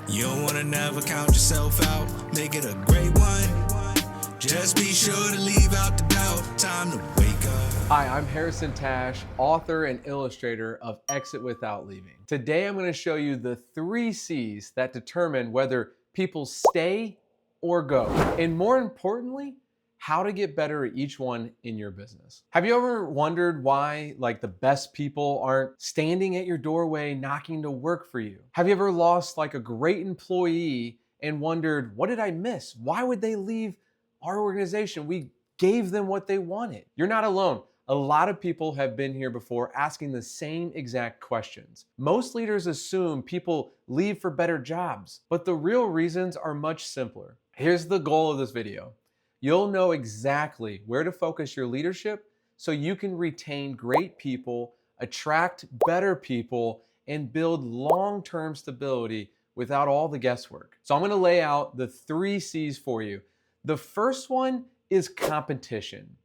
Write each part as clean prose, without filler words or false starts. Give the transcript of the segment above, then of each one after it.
You don't wanna never count yourself out, make it a great one. Just be sure to leave out the doubt, time to wake up. Hi, I'm Harrison Tash, author and illustrator of Exit Without Leaving. Today I'm going to show you the 3 C's that determine whether people stay or go. And more importantly, how to get better at each one in your business. Have you ever wondered why the best people aren't standing at your doorway knocking to work for you? Have you ever lost a great employee and wondered, what did I miss? Why would they leave our organization? We gave them what they wanted. You're not alone. A lot of people have been here before asking the same exact questions. Most leaders assume people leave for better jobs, but the real reasons are much simpler. Here's the goal of this video. You'll know exactly where to focus your leadership so you can retain great people, attract better people, and build long-term stability without all the guesswork. So I'm going to lay out the 3 C's for you. The first one is competition.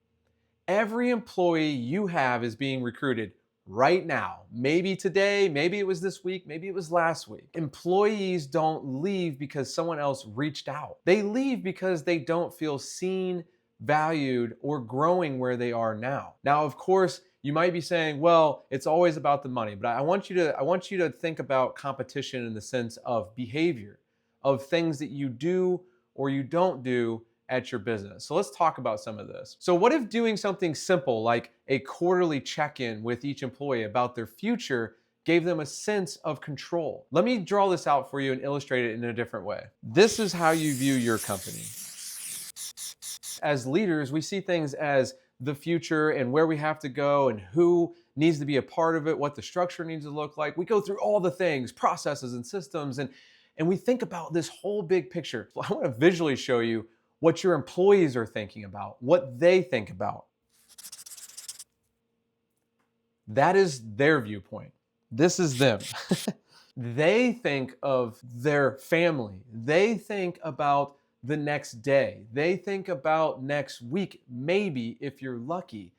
Every employee you have is being recruited right now. Maybe today, maybe it was this week, maybe it was last week. Employees don't leave because someone else reached out. They leave because they don't feel seen, valued, or growing where they are now. Now, of course, you might be saying, well, it's always about the money, but I want you to think about competition in the sense of behavior, of things that you do or you don't do at your business. So let's talk about some of this. So what if doing something simple like a quarterly check-in with each employee about their future gave them a sense of control? Let me draw this out for you and illustrate it in a different way. This is how you view your company. As leaders, we see things as the future and where we have to go and who needs to be a part of it, what the structure needs to look like. We go through all the things, processes and systems, and we think about this whole big picture. I want to visually show you what your employees are thinking about, what they think about. That is their viewpoint. This is them. They think of their family. They think about the next day. They think about next week, maybe if you're lucky.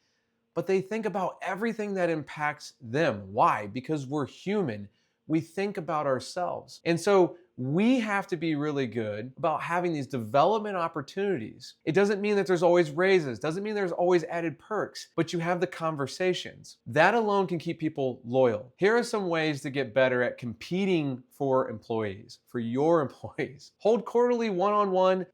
But they think about everything that impacts them. Why? Because we're human. We think about ourselves. And so we have to be really good about having these development opportunities. It doesn't mean that there's always raises, doesn't mean there's always added perks, but you have the conversations. That alone can keep people loyal. Here are some ways to get better at competing for employees, for your employees. Hold quarterly one-on-one,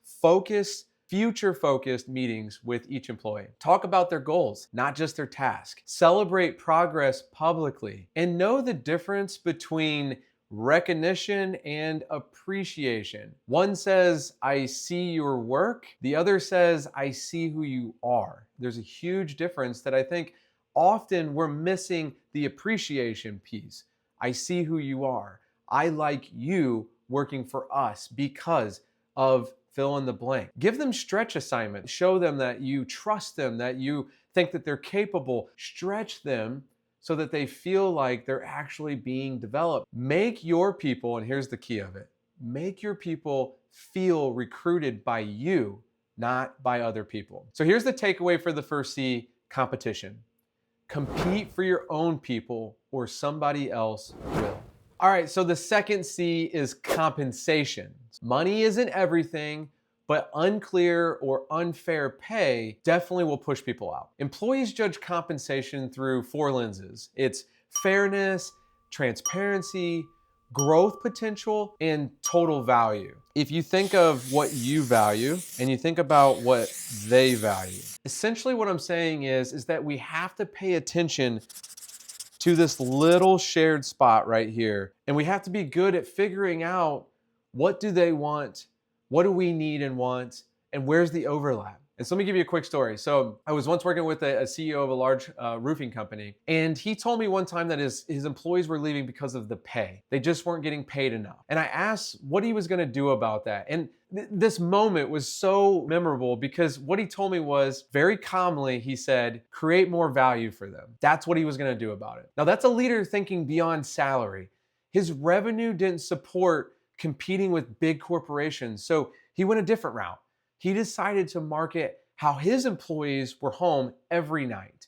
future-focused meetings with each employee. Talk about their goals, not just their task. Celebrate progress publicly, and know the difference between recognition and appreciation. One says, I see your work. The other says, I see who you are. There's a huge difference that I think often we're missing the appreciation piece. I see who you are. I like you working for us because of fill in the blank. Give them stretch assignments. Show them that you trust them, that you think that they're capable. Stretch them so that they feel like they're actually being developed. Make your people, and here's the key of it, make your people feel recruited by you, not by other people. So here's the takeaway for the first C, competition. Compete for your own people or somebody else will. All right, so the second C is compensation. Money isn't everything, but unclear or unfair pay definitely will push people out. Employees judge compensation through 4 lenses. It's fairness, transparency, growth potential, and total value. If you think of what you value and you think about what they value, essentially what I'm saying is that we have to pay attention to this little shared spot right here. And we have to be good at figuring out, what do they want? What do we need and want? And where's the overlap? And so let me give you a quick story. So I was once working with a CEO of a large roofing company, and he told me one time that his employees were leaving because of the pay. They just weren't getting paid enough. And I asked what he was gonna do about that. And this moment was so memorable because what he told me was, very calmly, he said, create more value for them. That's what he was gonna do about it. Now that's a leader thinking beyond salary. His revenue didn't support competing with big corporations, so he went a different route. He decided to market how his employees were home every night.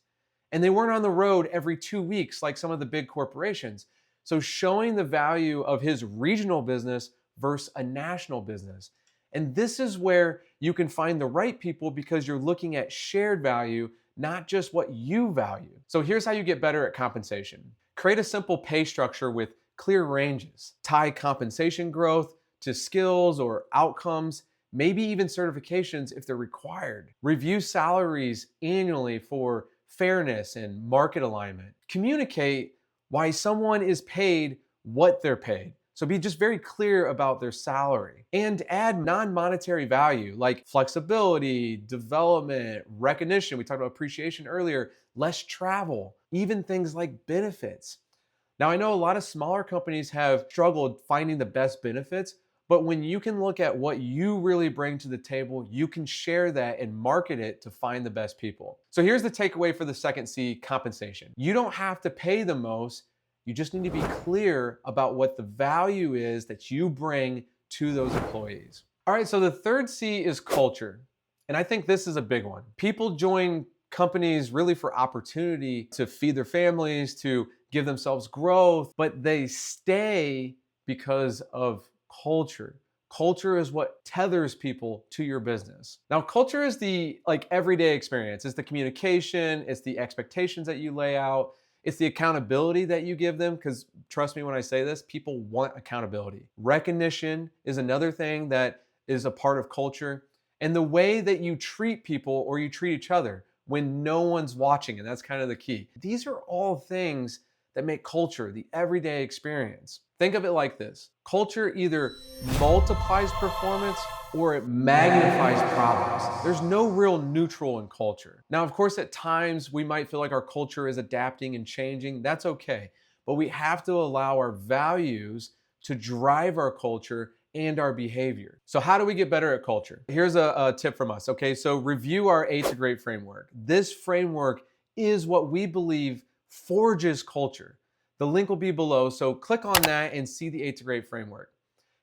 And they weren't on the road every 2 weeks like some of the big corporations. So showing the value of his regional business versus a national business. And this is where you can find the right people because you're looking at shared value, not just what you value. So here's how you get better at compensation. Create a simple pay structure with clear ranges. Tie compensation growth to skills or outcomes, maybe even certifications if they're required. Review salaries annually for fairness and market alignment. Communicate why someone is paid what they're paid. So be just very clear about their salary, and add non-monetary value like flexibility, development, recognition. We talked about appreciation earlier, less travel, even things like benefits. Now, I know a lot of smaller companies have struggled finding the best benefits, but when you can look at what you really bring to the table, you can share that and market it to find the best people. So here's the takeaway for the second C, compensation. You don't have to pay the most. You just need to be clear about what the value is that you bring to those employees. All right, so the third C is culture. And I think this is a big one. People join companies really for opportunity to feed their families, to give themselves growth, but they stay because of culture. Culture is what tethers people to your business. Now, culture is the everyday experience. It's the communication, it's the expectations that you lay out, it's the accountability that you give them, because trust me when I say this, people want accountability. Recognition is another thing that is a part of culture, and the way that you treat people or you treat each other when no one's watching, and that's kind of the key. These are all things that make culture the everyday experience. Think of it like this. Culture either multiplies performance or it magnifies problems. There's no real neutral in culture. Now, of course, at times we might feel like our culture is adapting and changing. That's okay. But we have to allow our values to drive our culture and our behavior. So how do we get better at culture? Here's a tip from us. Okay, so review our 8 to Great framework. This framework is what we believe forges culture. The link will be below, so click on that and see the 8 to Great framework.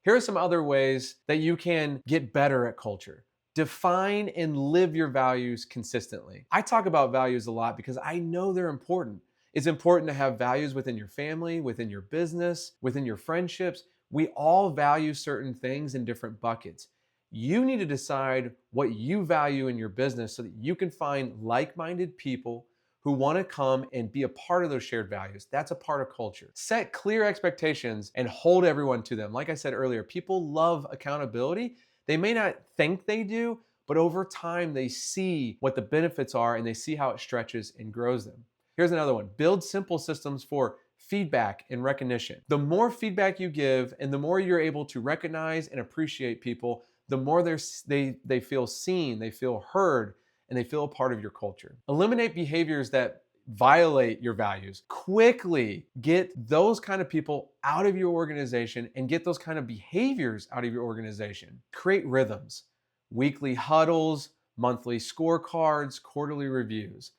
Here are some other ways that you can get better at culture. Define and live your values consistently. I talk about values a lot because I know they're important. It's important to have values within your family, within your business, within your friendships. We all value certain things in different buckets. You need to decide what you value in your business so that you can find like-minded people who want to come and be a part of those shared values. That's a part of culture. Set clear expectations and hold everyone to them. Like I said earlier, people love accountability. They may not think they do, but over time they see what the benefits are and they see how it stretches and grows them. Here's another one. Build simple systems for feedback and recognition. The more feedback you give and the more you're able to recognize and appreciate people, the more they feel seen, they feel heard, and they feel a part of your culture. Eliminate behaviors that violate your values. Quickly get those kind of people out of your organization and get those kind of behaviors out of your organization. Create rhythms, weekly huddles, monthly scorecards, quarterly reviews.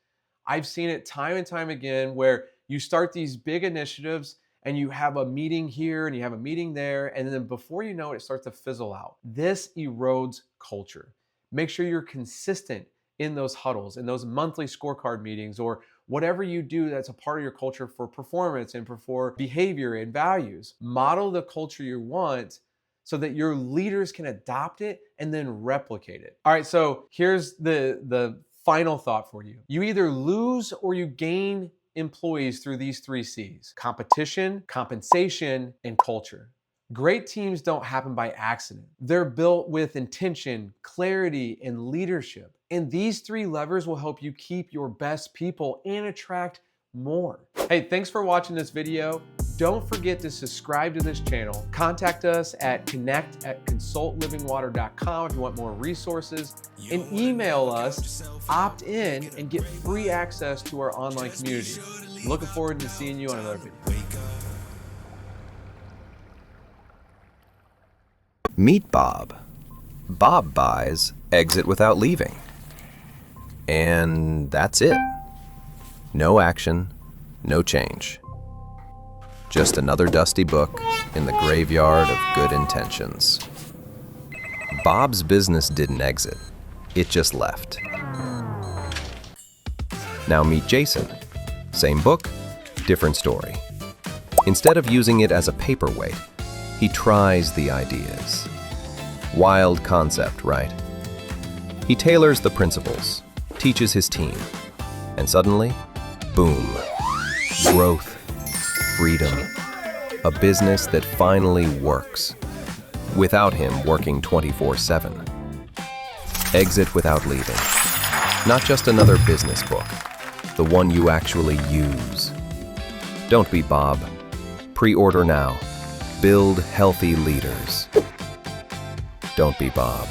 I've seen it time and time again where you start these big initiatives and you have a meeting here and you have a meeting there, and then before you know it, it starts to fizzle out. This erodes culture. Make sure you're consistent in those huddles, in those monthly scorecard meetings, or whatever you do that's a part of your culture for performance and for behavior and values. Model the culture you want so that your leaders can adopt it and then replicate it. All right, so here's the final thought for you. You either lose or you gain employees through these 3 C's: competition, compensation, and culture. Great teams don't happen by accident. They're built with intention, clarity, and leadership. And these 3 levers will help you keep your best people and attract more. Hey, thanks for watching this video. Don't forget to subscribe to this channel. Contact us at connect@consultlivingwater.com if you want more resources, and email us, opt in, and get free access to our online community. Looking forward to seeing you on another video. Meet Bob. Bob buys, exit without leaving. And that's it. No action, no change. Just another dusty book in the graveyard of good intentions. Bob's business didn't exit, it just left. Now meet Jason. Same book, different story. Instead of using it as a paperweight, He tries the ideas. Wild concept, right? He tailors the principles, teaches his team, and suddenly, boom, growth, freedom, a business that finally works, without him working 24/7. Exit without leaving. Not just another business book, the one you actually use. Don't be Bob. Pre-order now. Build healthy leaders. Don't be Bob.